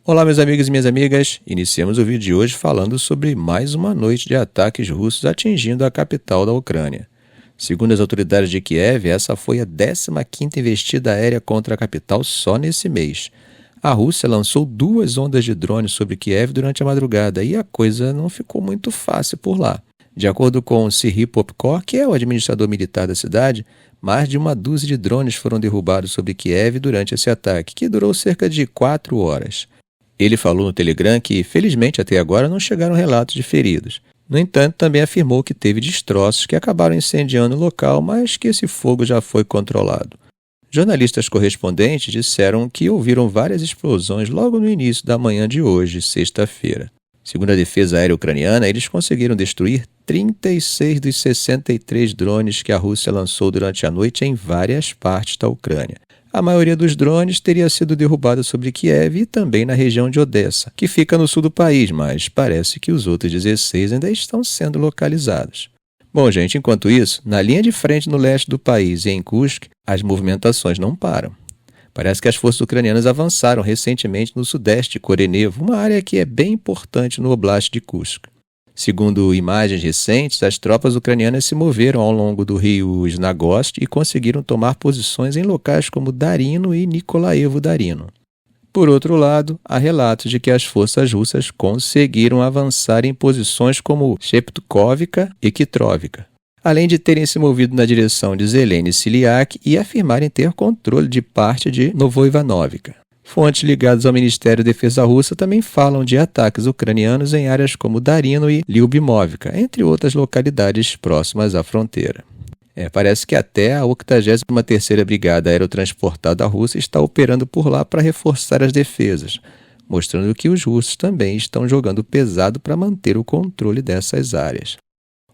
Olá, meus amigos e minhas amigas. Iniciamos o vídeo de hoje falando sobre mais uma noite de ataques russos atingindo a capital da Ucrânia. Segundo as autoridades de Kiev, essa foi a 15ª investida aérea contra a capital só nesse mês. A Rússia lançou 2 ondas de drones sobre Kiev durante a madrugada e a coisa não ficou muito fácil por lá. De acordo com Serhiy Popko, que é o administrador militar da cidade, mais de 12 de drones foram derrubados sobre Kiev durante esse ataque, que durou cerca de 4 horas. Ele falou no Telegram que, felizmente, até agora não chegaram relatos de feridos. No entanto, também afirmou que teve destroços que acabaram incendiando o local, mas que esse fogo já foi controlado. Jornalistas correspondentes disseram que ouviram várias explosões logo no início da manhã de hoje, sexta-feira. Segundo a defesa aérea ucraniana, eles conseguiram destruir 36 dos 63 drones que a Rússia lançou durante a noite em várias partes da Ucrânia. A maioria dos drones teria sido derrubada sobre Kiev e também na região de Odessa, que fica no sul do país, mas parece que os outros 16 ainda estão sendo localizados. Bom, gente, enquanto isso, na linha de frente no leste do país e em Kursk, as movimentações não param. Parece que as forças ucranianas avançaram recentemente no sudeste de Korenevo, uma área que é bem importante no Oblast de Kursk. Segundo imagens recentes, as tropas ucranianas se moveram ao longo do rio Snagost e conseguiram tomar posições em locais como Darino e Nikolaevo-Darino. Por outro lado, há relatos de que as forças russas conseguiram avançar em posições como Sheptukovka e Kitrovka, além de terem se movido na direção de Zeleny Siliak e afirmarem ter controle de parte de Novoivanovka. Fontes ligadas ao Ministério da Defesa russo também falam de ataques ucranianos em áreas como Darino e Lyubimovka, entre outras localidades próximas à fronteira. Parece que até a 83ª Brigada Aerotransportada Russa está operando por lá para reforçar as defesas, mostrando que os russos também estão jogando pesado para manter o controle dessas áreas.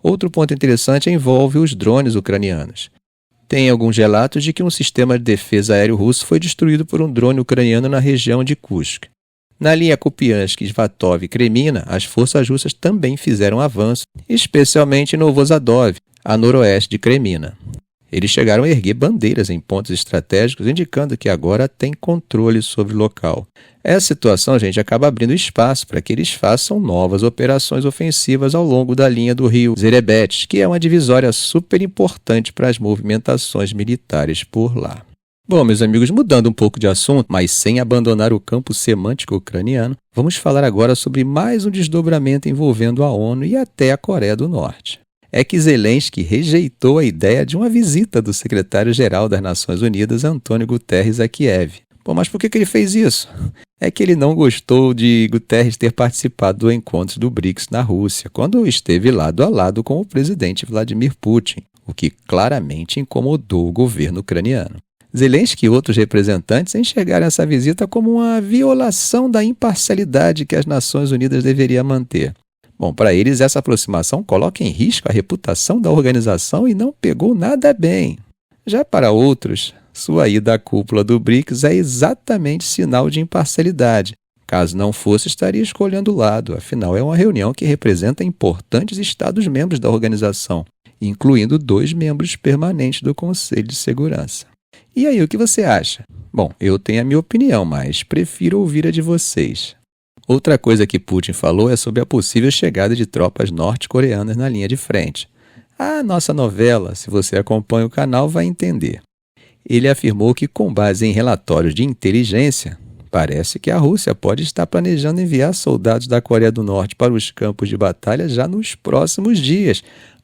Outro ponto interessante envolve os drones ucranianos. Tem alguns relatos de que um sistema de defesa aéreo russo foi destruído por um drone ucraniano na região de Kursk. Na linha Kupiansk, Svatov e Kremina, as forças russas também fizeram avanço, especialmente em Novozadov, a noroeste de Kremina. Eles chegaram a erguer bandeiras em pontos estratégicos, indicando que agora têm controle sobre o local. Essa situação, gente, acaba abrindo espaço para que eles façam novas operações ofensivas ao longo da linha do rio Zerebet, que é uma divisória super importante para as movimentações militares por lá. Bom, meus amigos, mudando um pouco de assunto, mas sem abandonar o campo semântico ucraniano, vamos falar agora sobre mais um desdobramento envolvendo a ONU e até a Coreia do Norte. É que Zelensky rejeitou a ideia de uma visita do secretário-geral das Nações Unidas, Antônio Guterres, a Kiev. Bom, mas por que ele fez isso? É que ele não gostou de Guterres ter participado do encontro do BRICS na Rússia, quando esteve lado a lado com o presidente Vladimir Putin, o que claramente incomodou o governo ucraniano. Zelensky e outros representantes enxergaram essa visita como uma violação da imparcialidade que as Nações Unidas deveriam manter. Bom, para eles, essa aproximação coloca em risco a reputação da organização e não pegou nada bem. Já para outros, sua ida à cúpula do BRICS é exatamente sinal de imparcialidade. Caso não fosse, estaria escolhendo lado, afinal é uma reunião que representa importantes Estados-membros da organização, incluindo 2 membros permanentes do Conselho de Segurança. E aí, o que você acha? Bom, eu tenho a minha opinião, mas prefiro ouvir a de vocês. Outra coisa que Putin falou é sobre a possível chegada de tropas norte-coreanas na linha de frente. A nossa novela, se você acompanha o canal, vai entender. Ele afirmou que, com base em relatórios de inteligência, parece que a Rússia pode estar planejando enviar soldados da Coreia do Norte para os campos de batalha já nos próximos dias,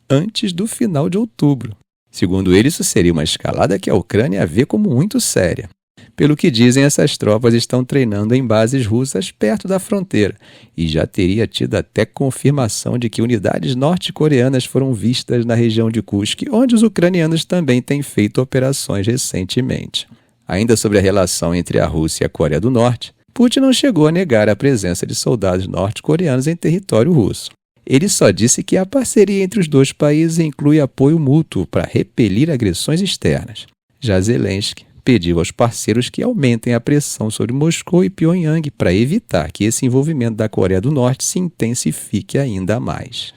antes do final de outubro. Segundo ele, isso seria uma escalada que a Ucrânia vê como muito séria. Pelo que dizem, essas tropas estão treinando em bases russas perto da fronteira e já teria tido até confirmação de que unidades norte-coreanas foram vistas na região de Kursk, onde os ucranianos também têm feito operações recentemente. Ainda sobre a relação entre a Rússia e a Coreia do Norte, Putin não chegou a negar a presença de soldados norte-coreanos em território russo. Ele só disse que a parceria entre os 2 países inclui apoio mútuo para repelir agressões externas. Já Zelensky pediu aos parceiros que aumentem a pressão sobre Moscou e Pyongyang para evitar que esse envolvimento da Coreia do Norte se intensifique ainda mais.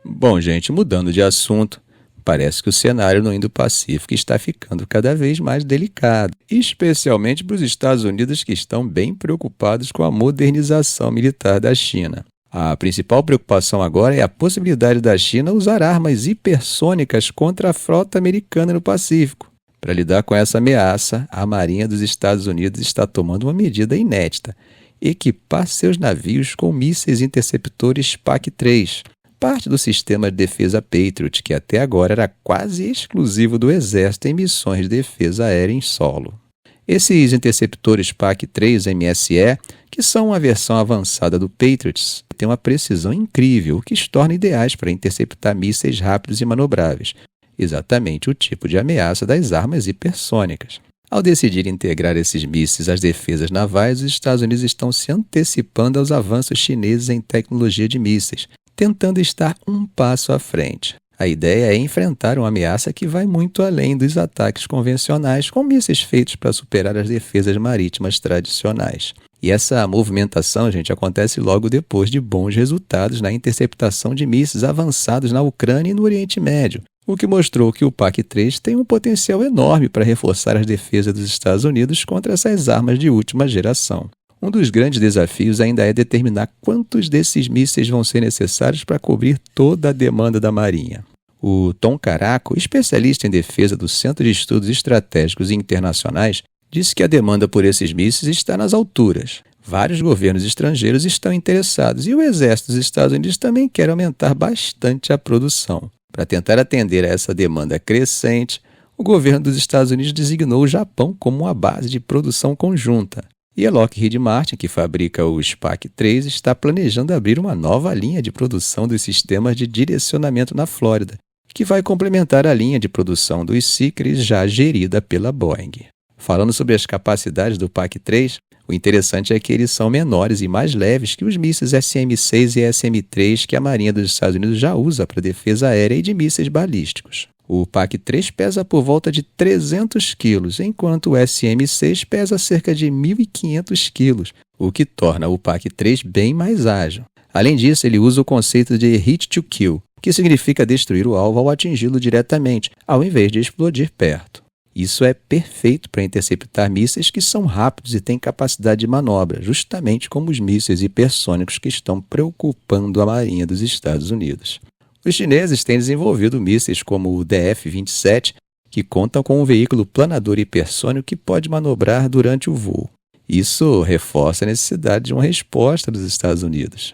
Bom, gente, mudando de assunto, Parece que o cenário no Indo-Pacífico está ficando cada vez mais delicado, especialmente para os Estados Unidos, que estão bem preocupados com a modernização militar da China. A principal preocupação agora é a possibilidade da China usar armas hipersônicas contra a frota americana no Pacífico. Para lidar com essa ameaça, a Marinha dos Estados Unidos está tomando uma medida inédita: equipar seus navios com mísseis interceptores PAC-3, parte do sistema de defesa Patriot, que até agora era quase exclusivo do Exército em missões de defesa aérea em solo. Esses interceptores PAC-3 MSE, que são uma versão avançada do Patriot, têm uma precisão incrível, o que os torna ideais para interceptar mísseis rápidos e manobráveis, exatamente o tipo de ameaça das armas hipersônicas. Ao decidir integrar esses mísseis às defesas navais, os Estados Unidos estão se antecipando aos avanços chineses em tecnologia de mísseis, tentando estar um passo à frente. A ideia é enfrentar uma ameaça que vai muito além dos ataques convencionais com mísseis feitos para superar as defesas marítimas tradicionais. E essa movimentação, gente, acontece logo depois de bons resultados na interceptação de mísseis avançados na Ucrânia e no Oriente Médio, o que mostrou que o PAC-3 tem um potencial enorme para reforçar as defesas dos Estados Unidos contra essas armas de última geração. Um dos grandes desafios ainda é determinar quantos desses mísseis vão ser necessários para cobrir toda a demanda da Marinha. O Tom Caraco, especialista em defesa do Centro de Estudos Estratégicos e Internacionais, disse que a demanda por esses mísseis está nas alturas. Vários governos estrangeiros estão interessados e o Exército dos Estados Unidos também quer aumentar bastante a produção. Para tentar atender a essa demanda crescente, o governo dos Estados Unidos designou o Japão como uma base de produção conjunta. E a Lockheed Martin, que fabrica os PAC-3, está planejando abrir uma nova linha de produção dos sistemas de direcionamento na Flórida, que vai complementar a linha de produção dos Sicris já gerida pela Boeing. Falando sobre as capacidades do PAC-3, o interessante é que eles são menores e mais leves que os mísseis SM-6 e SM-3 que a Marinha dos Estados Unidos já usa para defesa aérea e de mísseis balísticos. O PAC-3 pesa por volta de 300 kg, enquanto o SM-6 pesa cerca de 1.500 kg, o que torna o PAC-3 bem mais ágil. Além disso, ele usa o conceito de hit to kill, que significa destruir o alvo ao atingi-lo diretamente, ao invés de explodir perto. Isso é perfeito para interceptar mísseis que são rápidos e têm capacidade de manobra, justamente como os mísseis hipersônicos que estão preocupando a Marinha dos Estados Unidos. Os chineses têm desenvolvido mísseis como o DF-27, que contam com um veículo planador hipersônico que pode manobrar durante o voo. Isso reforça a necessidade de uma resposta dos Estados Unidos.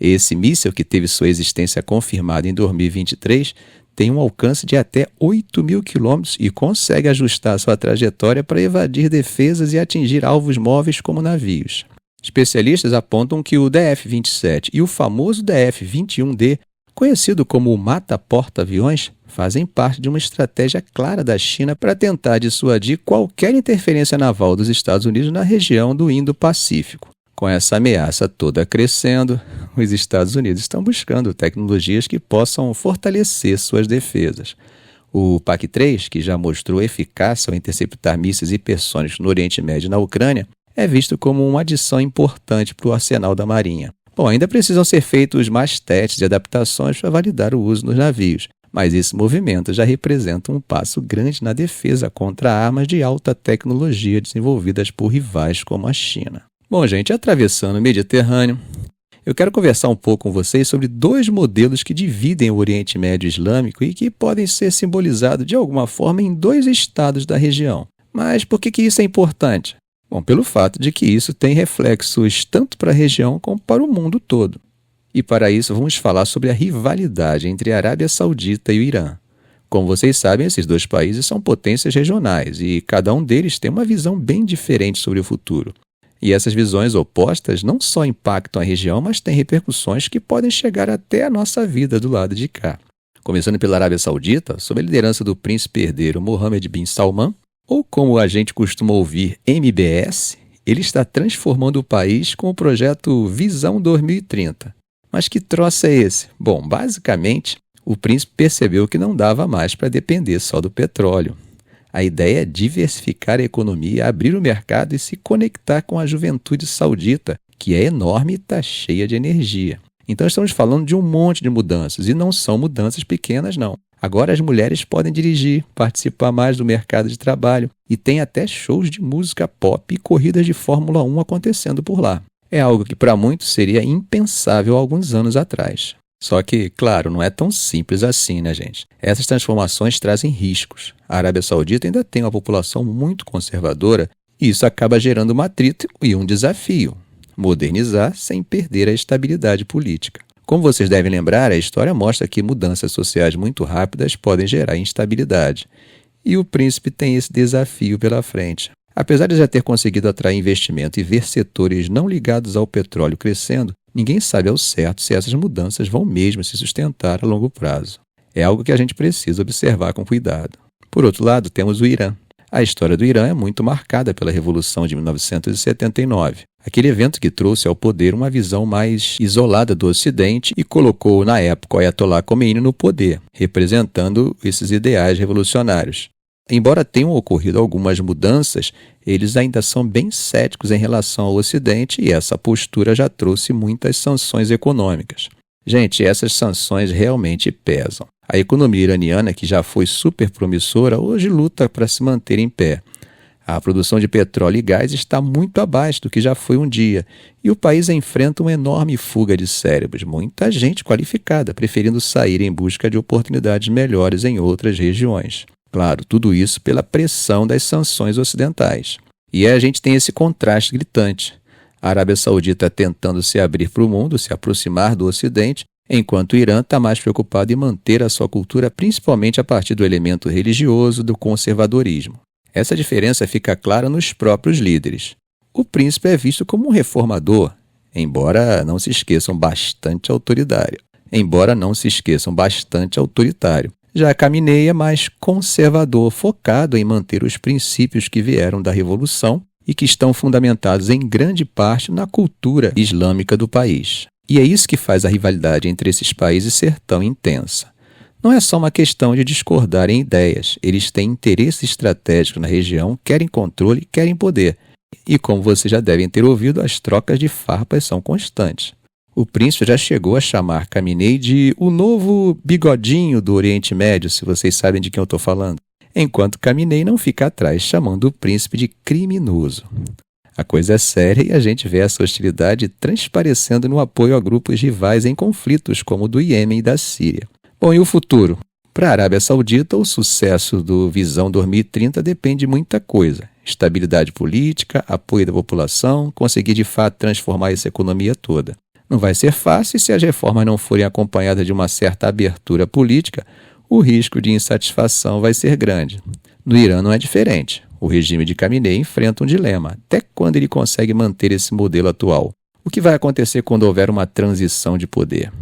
Esse míssil, que teve sua existência confirmada em 2023, tem um alcance de até 8.000 km e consegue ajustar sua trajetória para evadir defesas e atingir alvos móveis como navios. Especialistas apontam que o DF-27 e o famoso DF-21D, conhecido como o mata-porta-aviões, fazem parte de uma estratégia clara da China para tentar dissuadir qualquer interferência naval dos Estados Unidos na região do Indo-Pacífico. Com essa ameaça toda crescendo, os Estados Unidos estão buscando tecnologias que possam fortalecer suas defesas. O PAC-3, que já mostrou eficácia ao interceptar mísseis hipersônicos no Oriente Médio e na Ucrânia, é visto como uma adição importante para o arsenal da Marinha. Bom, ainda precisam ser feitos mais testes e adaptações para validar o uso nos navios, mas esse movimento já representa um passo grande na defesa contra armas de alta tecnologia desenvolvidas por rivais como a China. Bom, gente, atravessando o Mediterrâneo, eu quero conversar um pouco com vocês sobre dois modelos que dividem o Oriente Médio Islâmico e que podem ser simbolizados de alguma forma em dois estados da região. Mas por que isso é importante? Bom, pelo fato de que isso tem reflexos tanto para a região como para o mundo todo. E para isso vamos falar sobre a rivalidade entre a Arábia Saudita e o Irã. Como vocês sabem, esses dois países são potências regionais e cada um deles tem uma visão bem diferente sobre o futuro. E essas visões opostas não só impactam a região, mas têm repercussões que podem chegar até a nossa vida do lado de cá. Começando pela Arábia Saudita, sob a liderança do príncipe herdeiro Mohammed bin Salman, ou como a gente costuma ouvir, MBS, ele está transformando o país com o projeto Visão 2030. Mas que troço é esse? Bom, basicamente, o príncipe percebeu que não dava mais para depender só do petróleo. A ideia é diversificar a economia, abrir o mercado e se conectar com a juventude saudita, que é enorme e está cheia de energia. Então estamos falando de um monte de mudanças, e não são mudanças pequenas não. Agora as mulheres podem dirigir, participar mais do mercado de trabalho e tem até shows de música pop e corridas de Fórmula 1 acontecendo por lá. É algo que para muitos seria impensável há alguns anos atrás. Só que, claro, não é tão simples assim, né, gente? Essas transformações trazem riscos. A Arábia Saudita ainda tem uma população muito conservadora e isso acaba gerando um atrito e um desafio: modernizar sem perder a estabilidade política. Como vocês devem lembrar, a história mostra que mudanças sociais muito rápidas podem gerar instabilidade. E o príncipe tem esse desafio pela frente. Apesar de já ter conseguido atrair investimento e ver setores não ligados ao petróleo crescendo, ninguém sabe ao certo se essas mudanças vão mesmo se sustentar a longo prazo. É algo que a gente precisa observar com cuidado. Por outro lado, temos o Irã. A história do Irã é muito marcada pela Revolução de 1979, aquele evento que trouxe ao poder uma visão mais isolada do Ocidente e colocou, na época, o Ayatollah Khomeini no poder, representando esses ideais revolucionários. Embora tenham ocorrido algumas mudanças, eles ainda são bem céticos em relação ao Ocidente e essa postura já trouxe muitas sanções econômicas. Gente, essas sanções realmente pesam. A economia iraniana, que já foi super promissora, hoje luta para se manter em pé. A produção de petróleo e gás está muito abaixo do que já foi um dia, e o país enfrenta uma enorme fuga de cérebros, muita gente qualificada, preferindo sair em busca de oportunidades melhores em outras regiões. Claro, tudo isso pela pressão das sanções ocidentais. E a gente tem esse contraste gritante. A Arábia Saudita tentando se abrir para o mundo, se aproximar do Ocidente, enquanto o Irã está mais preocupado em manter a sua cultura, principalmente a partir do elemento religioso do conservadorismo. Essa diferença fica clara nos próprios líderes. O príncipe é visto como um reformador, embora não se esqueçam bastante autoritário. Já Khamenei é mais conservador, focado em manter os princípios que vieram da Revolução e que estão fundamentados em grande parte na cultura islâmica do país. E é isso que faz a rivalidade entre esses países ser tão intensa. Não é só uma questão de discordar em ideias, eles têm interesse estratégico na região, querem controle, querem poder. E como vocês já devem ter ouvido, as trocas de farpas são constantes. O príncipe já chegou a chamar Khamenei de o novo bigodinho do Oriente Médio, se vocês sabem de quem eu estou falando. Enquanto Khamenei não fica atrás, chamando o príncipe de criminoso. A coisa é séria e a gente vê essa hostilidade transparecendo no apoio a grupos rivais em conflitos como o do Iêmen e da Síria. Bom, e o futuro? Para a Arábia Saudita, o sucesso do Visão 2030 depende de muita coisa. Estabilidade política, apoio da população, conseguir de fato transformar essa economia toda. Não vai ser fácil e se as reformas não forem acompanhadas de uma certa abertura política, o risco de insatisfação vai ser grande. No Irã não é diferente. O regime de Khamenei enfrenta um dilema, até quando ele consegue manter esse modelo atual. O que vai acontecer quando houver uma transição de poder?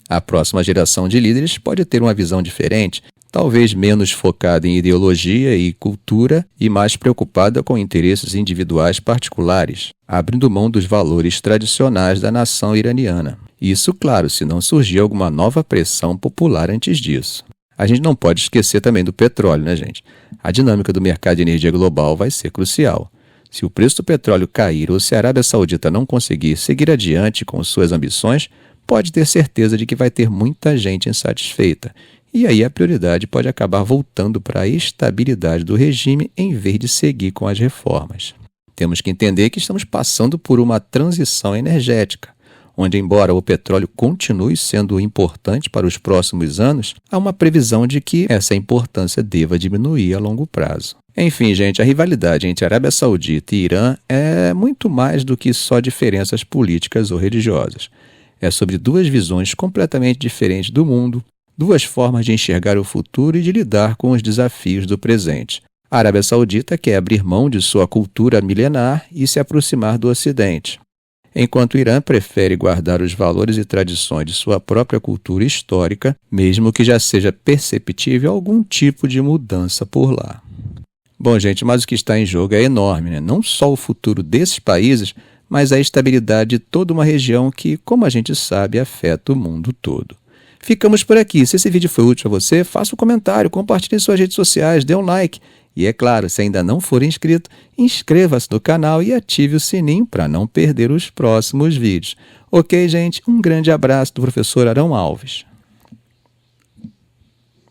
A próxima geração de líderes pode ter uma visão diferente, talvez menos focada em ideologia e cultura e mais preocupada com interesses individuais particulares, abrindo mão dos valores tradicionais da nação iraniana. Isso, claro, se não surgir alguma nova pressão popular antes disso. A gente não pode esquecer também do petróleo, né, gente? A dinâmica do mercado de energia global vai ser crucial. Se o preço do petróleo cair ou se a Arábia Saudita não conseguir seguir adiante com suas ambições, pode ter certeza de que vai ter muita gente insatisfeita. E aí a prioridade pode acabar voltando para a estabilidade do regime em vez de seguir com as reformas. Temos que entender que estamos passando por uma transição energética, onde, embora o petróleo continue sendo importante para os próximos anos, há uma previsão de que essa importância deva diminuir a longo prazo. Enfim, gente, a rivalidade entre Arábia Saudita e Irã é muito mais do que só diferenças políticas ou religiosas. É sobre duas visões completamente diferentes do mundo, duas formas de enxergar o futuro e de lidar com os desafios do presente. A Arábia Saudita quer abrir mão de sua cultura milenar e se aproximar do Ocidente, enquanto o Irã prefere guardar os valores e tradições de sua própria cultura histórica, mesmo que já seja perceptível algum tipo de mudança por lá. Bom, gente, mas o que está em jogo é enorme, né? Não só o futuro desses países, mas a estabilidade de toda uma região que, como a gente sabe, afeta o mundo todo. Ficamos por aqui. Se esse vídeo foi útil a você, faça um comentário, compartilhe em suas redes sociais, dê um like. E é claro, se ainda não for inscrito, inscreva-se no canal e ative o sininho para não perder os próximos vídeos. Ok, gente? Um grande abraço do professor Arão Alves.